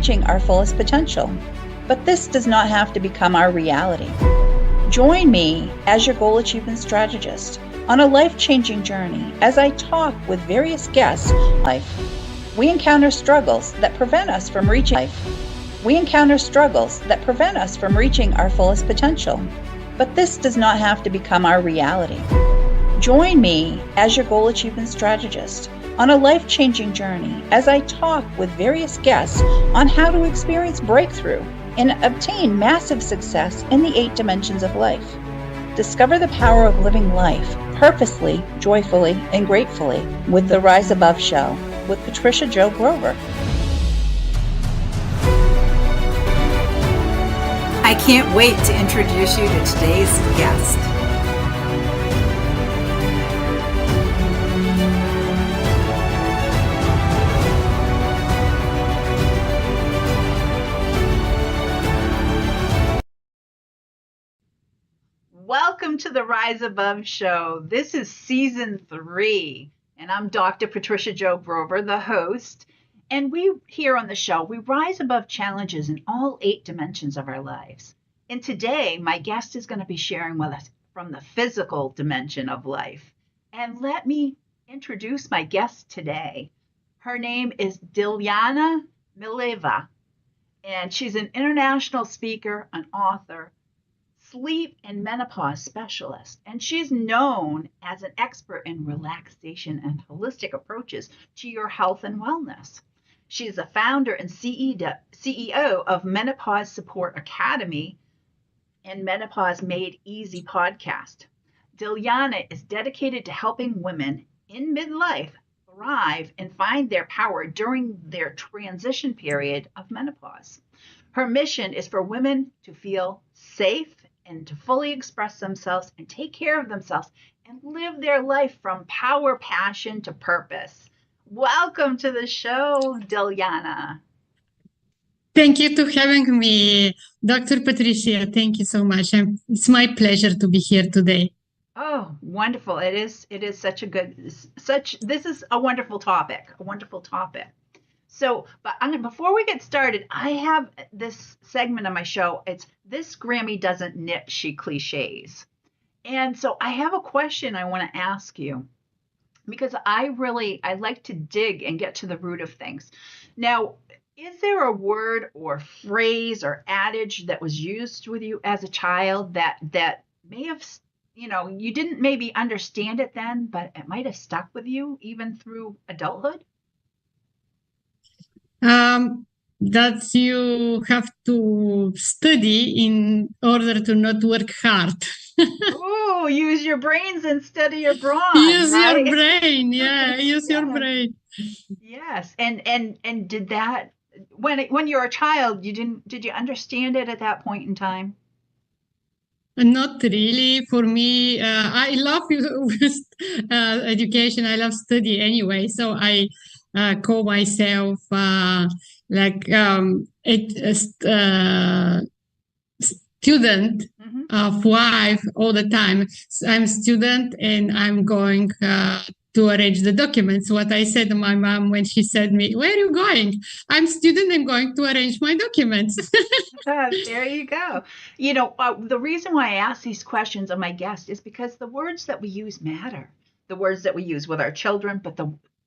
reaching our fullest potential. But this does not have to become our reality. Join me as your goal achievement strategist on a life-changing journey as I talk with various guests in life. We encounter struggles that prevent us from reaching our fullest potential. But this does not have to become our reality. Join me as your goal achievement strategist on a life-changing journey as I talk with various guests on how to experience breakthrough and obtain massive success in the 8 dimensions of life. Discover the power of living life purposely, joyfully, and gratefully with the Rise Above Show with Patricia Jo Grover. I can't wait to introduce you to today's guest. Welcome to the Rise Above Show. This is season 3, and I'm Dr. Patricia Jo Grover, the host. And we here on the show, we rise above challenges in all 8 dimensions of our lives. And today, my guest is going to be sharing with us from the physical dimension of life. And let me introduce my guest today. Her name is Dilyana Mileva, and she's an international speaker, an author, sleep and menopause specialist, and she's known as an expert in relaxation and holistic approaches to your health and wellness. She is a founder and CEO of Menopause Support Academy and Menopause Made Easy podcast. Dilyana is dedicated to helping women in midlife thrive and find their power during their transition period of menopause. Her mission is for women to feel safe and to fully express themselves and take care of themselves and live their life from power, passion to purpose. Welcome to the show, Dilyana. Thank you for having me, Dr. Patricia. Thank you so much. It's my pleasure to be here today. Oh, wonderful. It is this is a wonderful topic, So, but before we get started, I have this segment of my show. It's This Grammy Doesn't Knit, She Cliches. And so I have a question I want to ask you because I like to dig and get to the root of things. Now, is there a word or phrase or adage that was used with you as a child that may have, you didn't maybe understand it then, but it might have stuck with you even through adulthood? That you have to study in order to not work hard. Oh, use your brains instead of your brawn. Use right? your brain, yeah. Use your brain. Yes, and did that when you were a child? Did you understand it at that point in time? Not really. For me, I love education. I love study anyway. So I call myself like student of life all the time. So I'm a student and I'm going to arrange the documents. What I said to my mom when she said me, "Where are you going?" I'm student. I'm going to arrange my documents. There you go. The reason why I ask these questions of my guests is because the words that we use matter. The words that we use with our children, but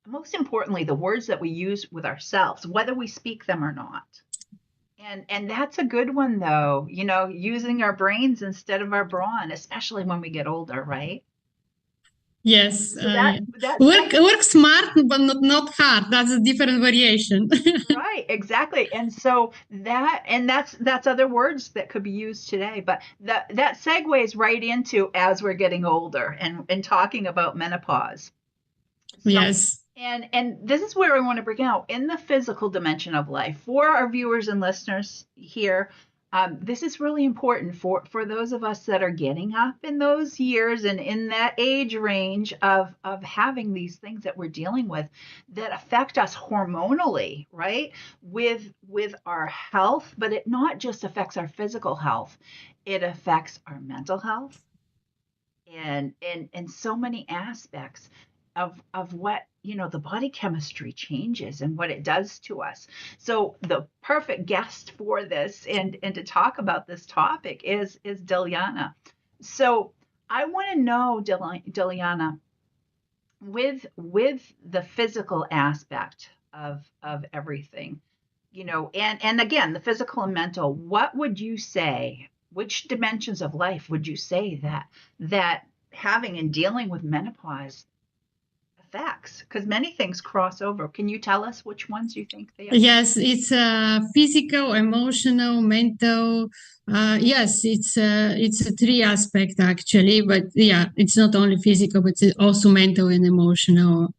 most importantly, the words that we use with ourselves, whether we speak them or not. And that's a good one, though, using our brains instead of our brawn, especially when we get older, right? Yes. Work smart, but not hard. That's a different variation. Right, exactly. And so that's other words that could be used today. But that segues right into as we're getting older and talking about menopause. So, yes. And this is where I want to bring out in the physical dimension of life for our viewers and listeners here. This is really important for those of us that are getting up in those years and in that age range of having these things that we're dealing with that affect us hormonally, right? With our health, but it not just affects our physical health, it affects our mental health and in so many aspects. of what, the body chemistry changes and what it does to us. So the perfect guest for this and to talk about this topic is Dilyana. So I want to know, Dilyana, with the physical aspect of everything, and again, the physical and mental, what would you say, which dimensions of life would you say that having and dealing with menopause affects? Because many things cross over. Can you tell us which ones you think they affect? Yes, it's physical, emotional, mental. Yes, it's a three aspect actually, but yeah, it's not only physical, but it's also mental and emotional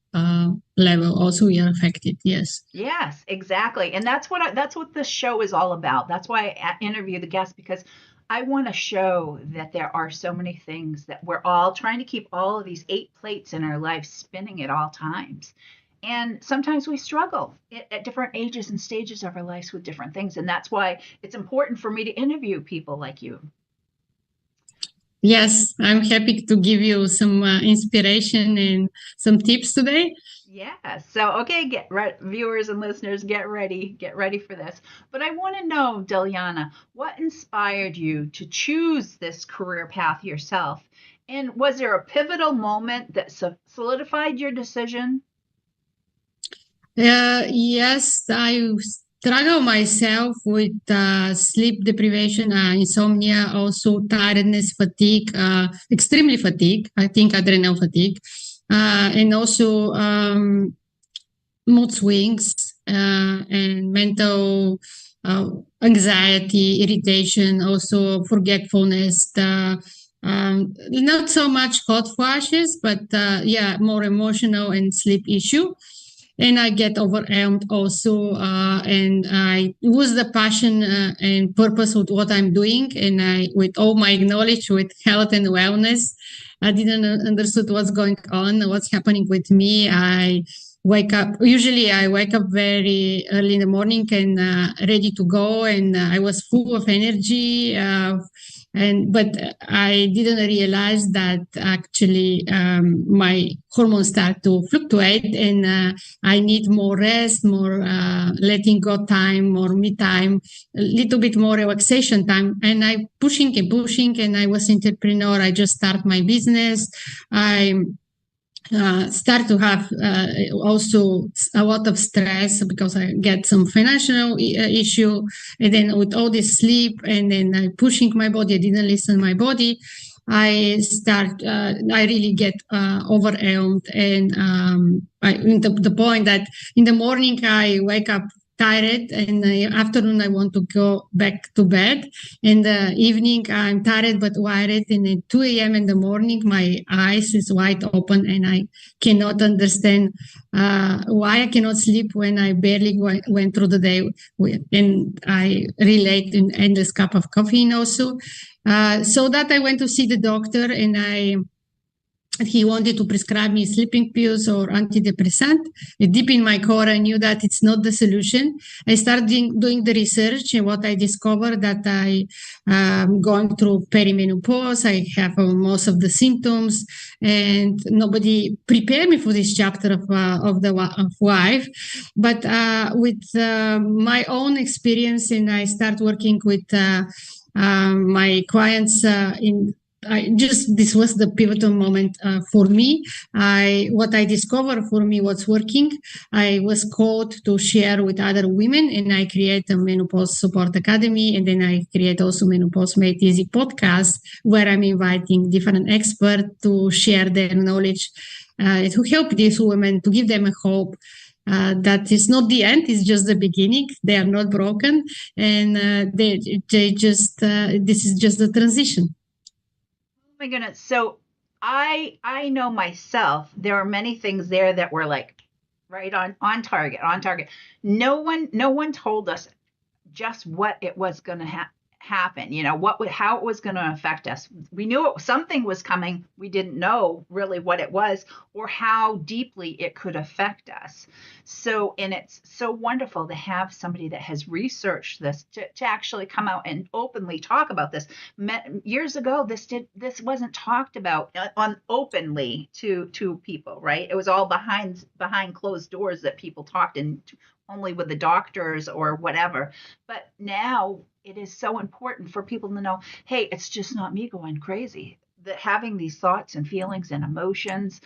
level. Also, we are affected. Yes. Yes, exactly. And that's what this show is all about. That's why I interview the guests, because I want to show that there are so many things that we're all trying to keep all of these eight plates in our life spinning at all times. And sometimes we struggle at different ages and stages of our lives with different things. And that's why it's important for me to interview people like you. Yes, I'm happy to give you some inspiration and some tips today. Yeah. So, okay, viewers and listeners, get ready for this. But I want to know, Dilyana, what inspired you to choose this career path yourself? And was there a pivotal moment that solidified your decision? Yes, I struggle myself with sleep deprivation, insomnia, also tiredness, fatigue, extremely fatigue. I think adrenal fatigue, and also mood swings and mental uh, anxiety, irritation, also forgetfulness. Not so much hot flashes, but yeah, more emotional and sleep issue. And I get overwhelmed also, and I lose the passion and purpose with what I'm doing. And I, with all my knowledge with health and wellness, I didn't understood what's going on, what's happening with me. Usually I wake up very early in the morning and ready to go, and I was full of energy, but I didn't realize that actually my hormones start to fluctuate, and I need more rest, more letting go time, more me time, a little bit more relaxation time. And I pushing and pushing, and I was entrepreneur. I just start my business. I start to have also a lot of stress because I get some financial issue, and then with all this sleep, and then pushing my body, I didn't listen to my body. I really get overwhelmed, and the point that in the morning I wake up tired, and in the afternoon I want to go back to bed. In the evening I'm tired but wired, and at 2 a.m. in the morning my eyes is wide open, and I cannot understand why I cannot sleep when I barely went through the day. And I relate in endless cup of caffeine also. So that I went to see the doctor, and he wanted to prescribe me sleeping pills or antidepressant. Deep in my core, I knew that it's not the solution. I started doing the research, and what I discovered that I am going through perimenopause. I have most of the symptoms, and nobody prepared me for this chapter of life. But with my own experience, and I start working with my clients this was the pivotal moment for me. What I discovered for me what's working. I was called to share with other women, and I create a Menopause Support Academy, and then I create also Menopause Made Easy podcast, where I'm inviting different experts to share their knowledge to help these women, to give them a hope. That is not the end; it's just the beginning. They are not broken, and they just this is just the transition. My goodness. So I know myself, there are many things there that were like right on target, on target. No one told us just what it was going to happen, how it was going to affect us. We knew something was coming. We didn't know really what it was or how deeply it could affect us. So, and it's so wonderful to have somebody that has researched this to actually come out and openly talk about this. Years ago, this wasn't talked about openly to people, right? It was all behind closed doors that people talked in, only with the doctors or whatever. But now it is so important for people to know, hey, it's just not me going crazy. That having these thoughts and feelings and emotions,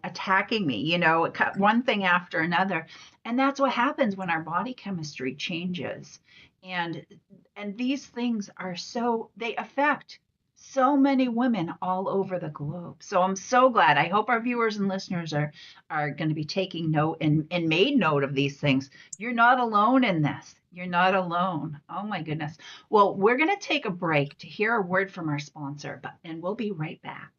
attacking me, one thing after another. And that's what happens when our body chemistry changes. And these things they affect so many women all over the globe. So I'm so glad. I hope our viewers and listeners are going to be taking note and made note of these things. You're not alone in this. You're not alone. Oh my goodness. Well, we're going to take a break to hear a word from our sponsor, and we'll be right back.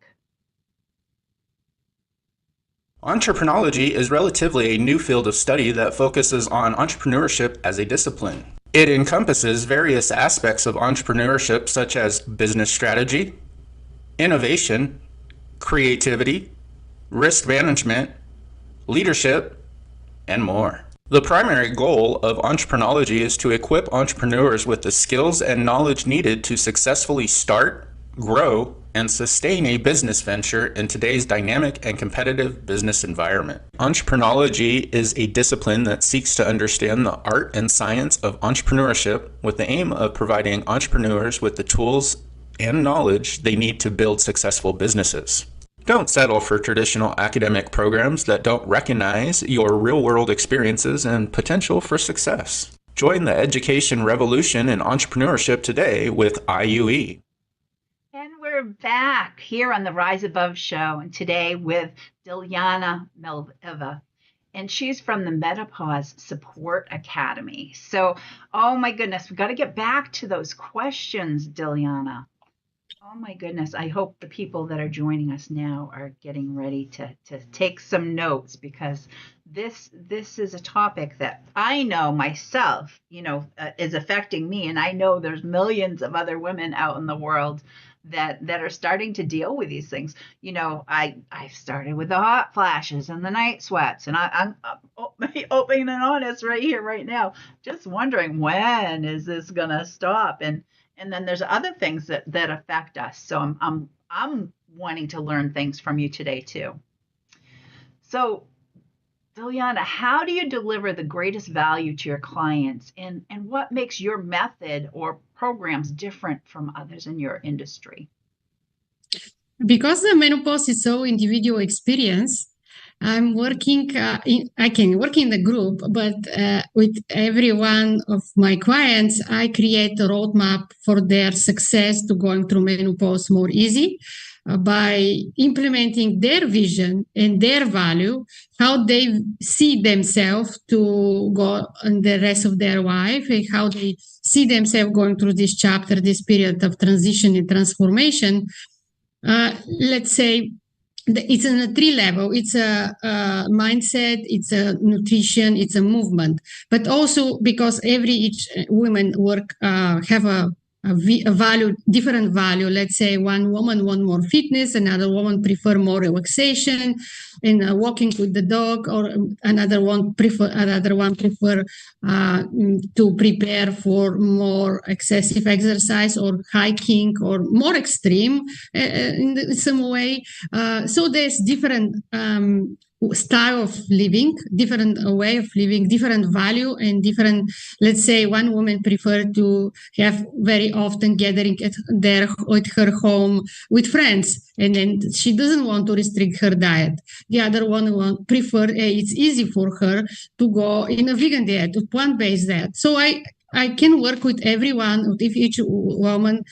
Entrepreneurology is relatively a new field of study that focuses on entrepreneurship as a discipline. It encompasses various aspects of entrepreneurship such as business strategy, innovation, creativity, risk management, leadership, and more. The primary goal of entrepreneurology is to equip entrepreneurs with the skills and knowledge needed to successfully start, grow, and sustain a business venture in today's dynamic and competitive business environment. Entrepreneurology is a discipline that seeks to understand the art and science of entrepreneurship with the aim of providing entrepreneurs with the tools and knowledge they need to build successful businesses. Don't settle for traditional academic programs that don't recognize your real-world experiences and potential for success. Join the education revolution in entrepreneurship today with IUE. And we're back here on the Rise Above show, and today with Dilyana Mileva, and she's from the Menapause Support Academy. So, oh my goodness, we've got to get back to those questions, Dilyana. Oh my goodness, I hope the people that are joining us now are getting ready to take some notes, because this is a topic that I know myself, is affecting me, and I know there's millions of other women out in the world that are starting to deal with these things. I started with the hot flashes and the night sweats, and I'm open and honest right here, right now, just wondering, when is this gonna stop? And then there's other things that affect us. So I'm wanting to learn things from you today too. So, Dilyana, how do you deliver the greatest value to your clients, and what makes your method or programs different from others in your industry? Because the menopause is so individual experience, I'm working, I can work in the group, but with every one of my clients, I create a roadmap for their success to going through menopause more easy. By implementing their vision and their value, how they see themselves to go on the rest of their life, and how they see themselves going through this chapter, this period of transition and transformation. Let's say it's on a 3 level. It's a mindset, it's a nutrition, it's a movement. But also because each women work have a value, different value. Let's say one woman want more fitness, another woman prefer more relaxation and walking with the dog, or another one prefer to prepare for more excessive exercise or hiking or more extreme in some way. So there's different style of living, different way of living, different value, and different. Let's say one woman prefer to have very often gathering at her home with friends, and then she doesn't want to restrict her diet. The other one prefer it's easy for her to go in a vegan diet, a plant-based diet. So I can work with everyone, with each woman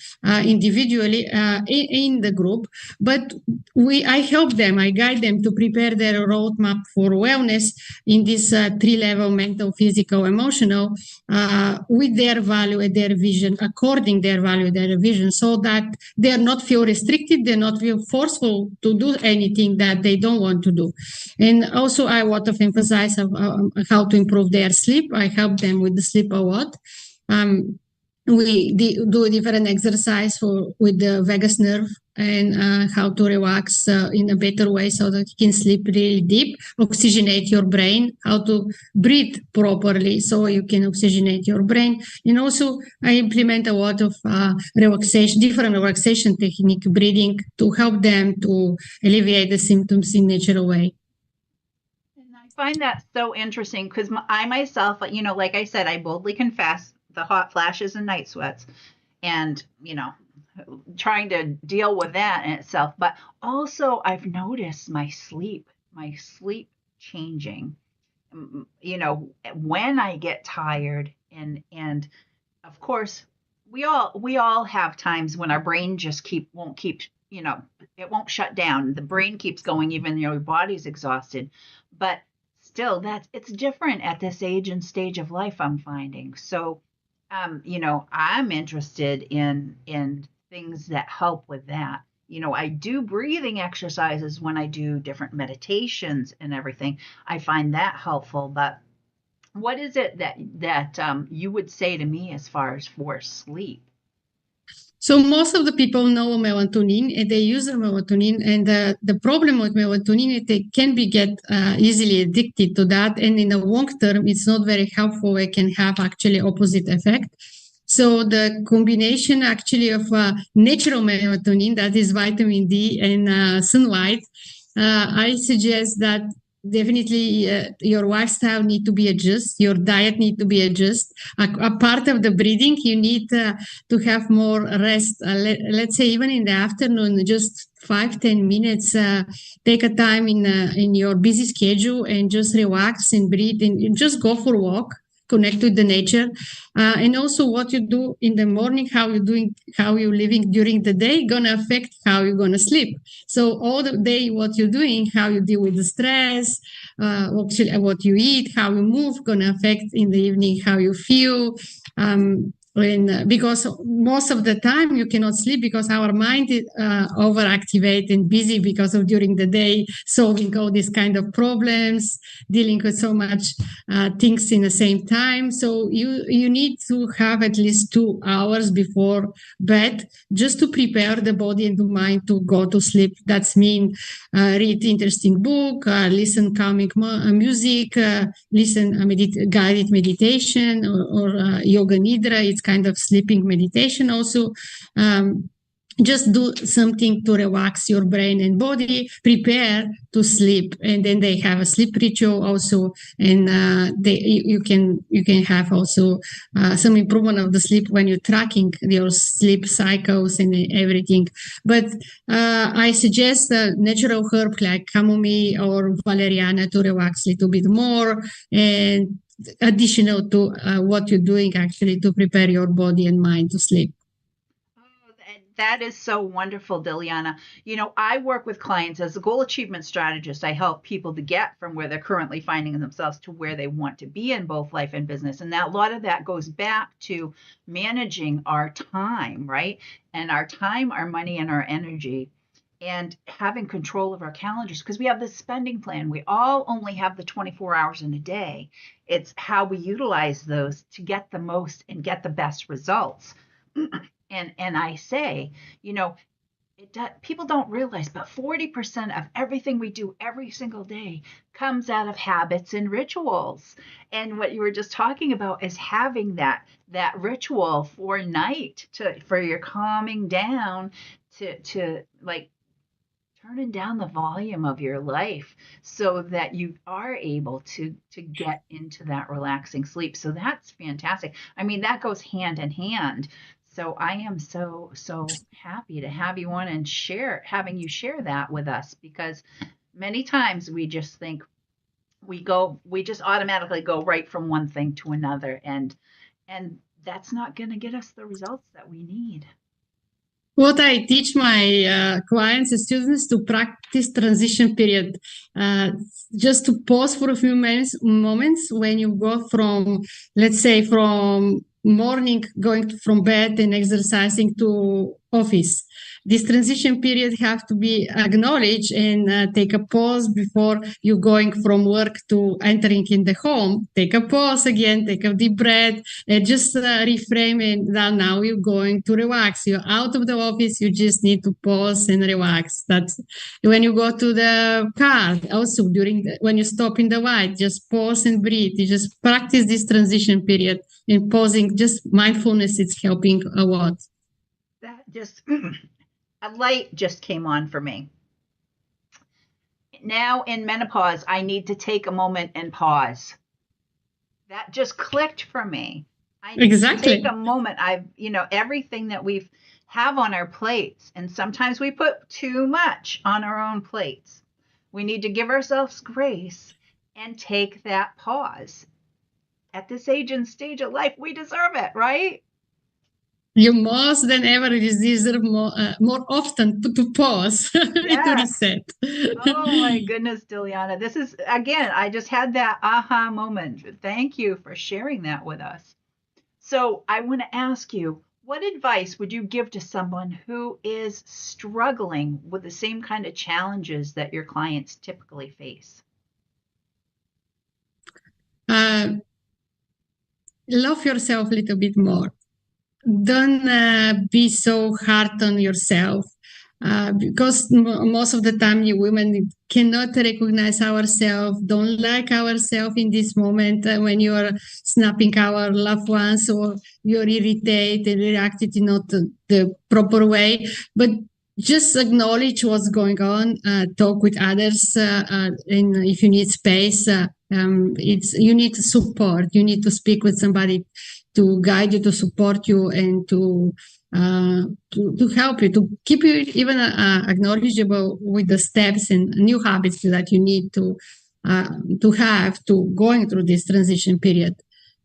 individually in the group, but I help them, I guide them to prepare their roadmap for wellness in this 3-level: mental, physical, emotional, with their value and their vision, according their value and their vision, so that they are not feel restricted, they not feel forceful to do anything that they don't want to do. And also I want to emphasize how to improve their sleep. I help them with the sleep a lot. do a different exercise with the vagus nerve and how to relax in a better way so that you can sleep really deep, oxygenate your brain, how to breathe properly so you can oxygenate your brain. And also I implement a lot of different relaxation technique, breathing, to help them to alleviate the symptoms in natural way. And I find that so interesting because I myself, like I said, I boldly confess the hot flashes and night sweats and, trying to deal with that in itself. But also I've noticed my sleep changing, when I get tired and of course we all have times when our brain just won't keep, it won't shut down. The brain keeps going even though your body's exhausted. But still it's different at this age and stage of life, I'm finding. So I'm interested in things that help with that. I do breathing exercises when I do different meditations and everything. I find that helpful. But what is it that you would say to me as far as for sleep? So most of the people know melatonin and they use the melatonin, and the problem with melatonin is they can get easily addicted to that, and in the long term it's not very helpful. It can have actually opposite effect. So the combination actually of natural melatonin, that is vitamin D, and sunlight, I suggest that definitely your lifestyle need to be adjusted, your diet need to be adjusted. A part of the breathing, you need to have more rest. Let's say even in the afternoon, just 5-10 minutes. Take a time in your busy schedule and just relax and breathe and just go for a walk. Connect with the nature, and also what you do in the morning, how you're living during the day, gonna affect how you're gonna sleep. So all the day, what you're doing, how you deal with the stress, actually what you eat, how you move, gonna affect in the evening how you feel. Because most of the time you cannot sleep because our mind is overactivated and busy because of during the day solving all these kind of problems, dealing with so much things in the same time. So you need to have at least 2 hours before bed just to prepare the body and the mind to go to sleep. That's mean read interesting book, listen calming music, listen guided meditation or yoga nidra. It's kind of sleeping meditation also. Just do something to relax your brain and body, prepare to sleep, and then they have a sleep ritual also, and you can have also some improvement of the sleep when you're tracking your sleep cycles and everything. But I suggest a natural herb like chamomile or valeriana to relax a little bit more, and additional to what you're doing actually to prepare your body and mind to sleep. That is so wonderful, Dilyana. I work with clients as a goal achievement strategist. I help people to get from where they're currently finding themselves to where they want to be in both life and business. And a lot of that goes back to managing our time, right? And our time, our money, and our energy, and having control of our calendars, because we have this spending plan. We all only have the 24 hours in a day. It's how we utilize those to get the most and get the best results. And I say, people don't realize, but 40% of everything we do every single day comes out of habits and rituals. And what you were just talking about is having that ritual for night for your calming down, to like turning down the volume of your life so that you are able to get into that relaxing sleep. So that's fantastic. I mean, that goes hand in hand. So I am so happy to have you on and having you share that with us, because many times we just think we just automatically go right from one thing to another, and that's not going to get us the results that we need. What I teach my clients and students to practice transition period, just to pause for a few moments when you go from, let's say, from morning going from bed and exercising to office. this transition period have to be acknowledged and take a pause before you going from work to entering in the home. Take a pause again, take a deep breath, and just reframe it. Now you're going to relax. You're out of the office. You just need to pause and relax. That's when you go to the car. Also, when you stop in the light, just pause and breathe. You just practice this transition period and pausing. Just mindfulness. It's helping a lot. That just a light just came on for me. Now in menopause, I need to take a moment and pause. That just clicked for me. I need to take a moment. Everything that we have on our plates, and sometimes we put too much on our own plates. We need to give ourselves grace and take that pause. At this age and stage of life, we deserve it, right? You more than ever deserve more often to pause and to reset. Oh my goodness, Dilyana. This is, again, I just had that aha moment. Thank you for sharing that with us. So I want to ask you, what advice would you give to someone who is struggling with the same kind of challenges that your clients typically face? Love yourself a little bit more. Don't be so hard on yourself because most of the time you women cannot recognize ourselves, don't like ourselves in this moment when you are snapping our loved ones or you're irritated and reacted in not the proper way. But just acknowledge what's going on, talk with others, and if you need space, you need support. You need to speak with somebody to guide you, to support you, and to help you, to keep you even acknowledgeable with the steps and new habits that you need to have to going through this transition period.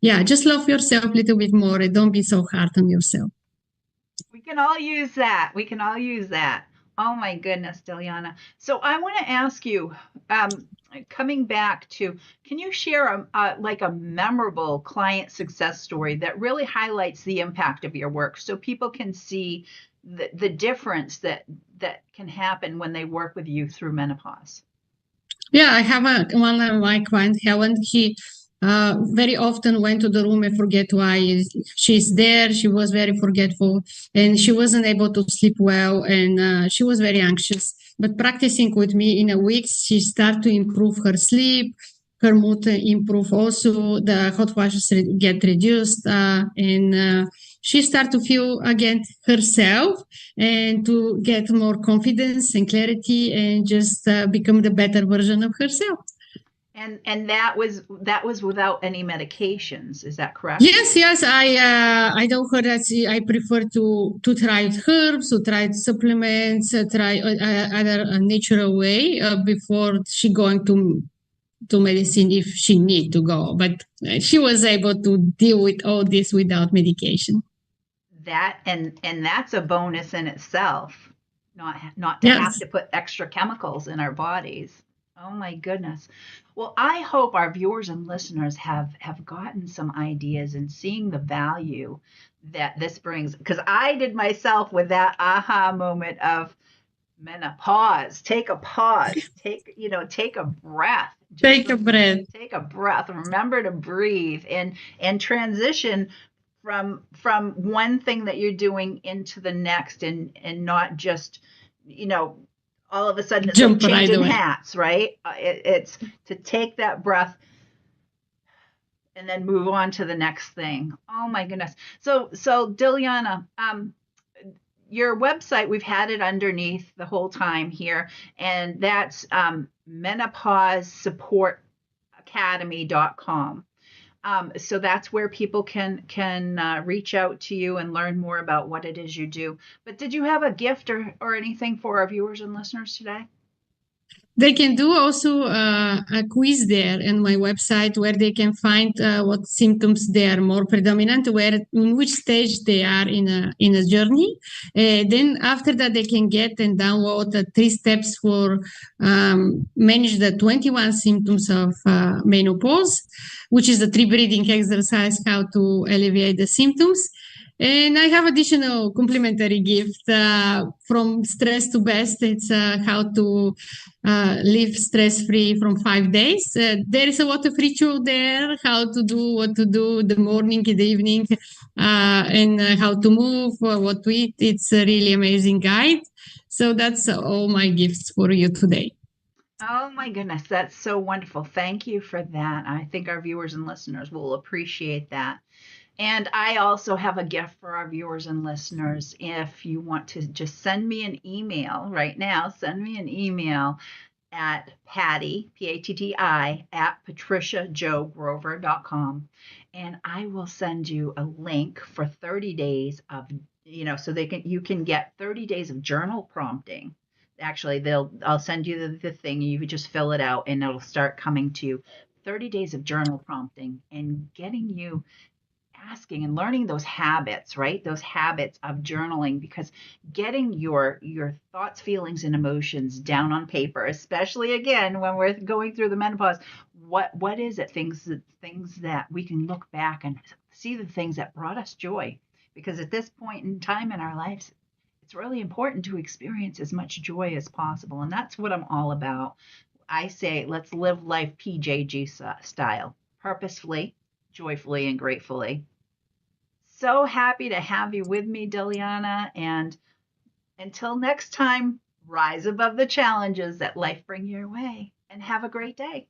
Yeah, just love yourself a little bit more and don't be so hard on yourself. We can all use that. We can all use that. Oh my goodness, Dilyana. So I want to ask you, coming back to, can you share a memorable client success story that really highlights the impact of your work so people can see the difference that can happen when they work with you through menopause? Yeah, I have one of my clients, Helen. She very often went to the room and forget why she's there. She was very forgetful and she wasn't able to sleep well and she was very anxious. But practicing with me in a week, she started to improve her sleep, her mood improve also, the hot flashes get reduced and she started to feel again herself and to get more confidence and clarity and just become the better version of herself. And that was without any medications, is that correct? Yes. I know her that I prefer to try herbs, to try supplements, try other natural way before she going to medicine if she need to go. But she was able to deal with all this without medication. That and that's a bonus in itself. Not to have to put extra chemicals in our bodies. Oh my goodness. Well, I hope our viewers and listeners have gotten some ideas and seeing the value that this brings. Because I did myself with that aha moment of menopause. Take a pause. Take a breath. Take a breath. Take a breath. Remember to breathe and transition from one thing that you're doing into the next and not just, all of a sudden it's like changing hats, right? It's to take that breath and then move on to the next thing. Oh my goodness. So Dilyana, your website, we've had it underneath the whole time here, and that's menopauseSupportAcademy.com. So that's where people can reach out to you and learn more about what it is you do. But did you have a gift or anything for our viewers and listeners today? They can do also a quiz there on my website where they can find what symptoms they are more predominant, in which stage they are in a journey. Then after that, they can get and download 3 steps for manage the 21 symptoms of menopause, which is the 3 breathing exercise, how to alleviate the symptoms. And I have additional complimentary gift from Stress to Best. It's how to live stress-free from 5 days. There is a lot of ritual there, how to do what to do the morning, in the evening, and how to move, what to eat. It's a really amazing guide. So that's all my gifts for you today. Oh my goodness, that's so wonderful. Thank you for that. I think our viewers and listeners will appreciate that. And I also have a gift for our viewers and listeners. If you want to just send me an email right now, send me an email at Patty, P-A-T-T-I, at patriciajogrover.com. And I will send you a link for 30 days of, so you can get 30 days of journal prompting. Actually, I'll send you the thing. You just fill it out and it'll start coming to you. 30 days of journal prompting and getting you asking and learning those habits, right? Those habits of journaling, because getting your thoughts, feelings, and emotions down on paper, especially again when we're going through the menopause, what is it? Things that we can look back and see the things that brought us joy. Because at this point in time in our lives, it's really important to experience as much joy as possible. And that's what I'm all about. I say, let's live life PJG style, purposefully, joyfully, and gratefully. So happy to have you with me, Dilyana. And until next time, rise above the challenges that life bring your way and have a great day.